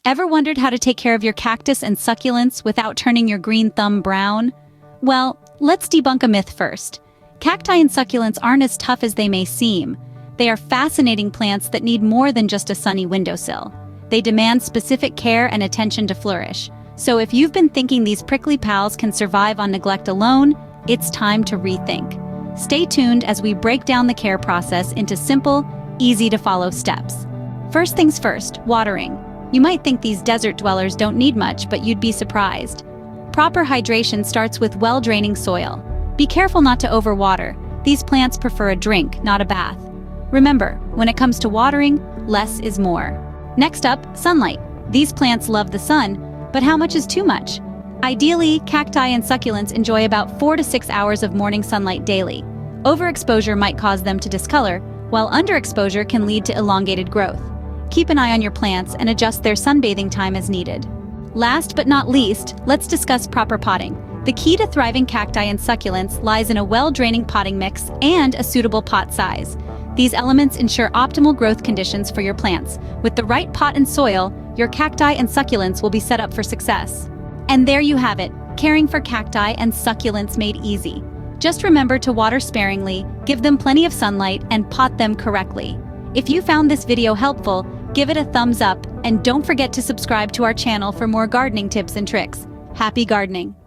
Ever wondered how to take care of your cactus and succulents without turning your green thumb brown? Well, let's debunk a myth first. Cacti and succulents aren't as tough as they may seem. They are fascinating plants that need more than just a sunny windowsill. They demand specific care and attention to flourish. So if you've been thinking these prickly pals can survive on neglect alone, it's time to rethink. Stay tuned as we break down the care process into simple, easy-to-follow steps. First things first, watering. You might think these desert dwellers don't need much, but you'd be surprised. Proper hydration starts with well-draining soil. Be careful not to overwater. These plants prefer a drink, not a bath. Remember, when it comes to watering, less is more. Next up, sunlight. These plants love the sun, but how much is too much? Ideally, cacti and succulents enjoy about 4 to 6 hours of morning sunlight daily. Overexposure might cause them to discolor, while underexposure can lead to elongated growth. Keep an eye on your plants and adjust their sunbathing time as needed. Last but not least, let's discuss proper potting. The key to thriving cacti and succulents lies in a well-draining potting mix and a suitable pot size. These elements ensure optimal growth conditions for your plants. With the right pot and soil, your cacti and succulents will be set up for success. And there you have it, caring for cacti and succulents made easy. Just remember to water sparingly, give them plenty of sunlight, and pot them correctly. If you found this video helpful, give it a thumbs up, and don't forget to subscribe to our channel for more gardening tips and tricks. Happy gardening!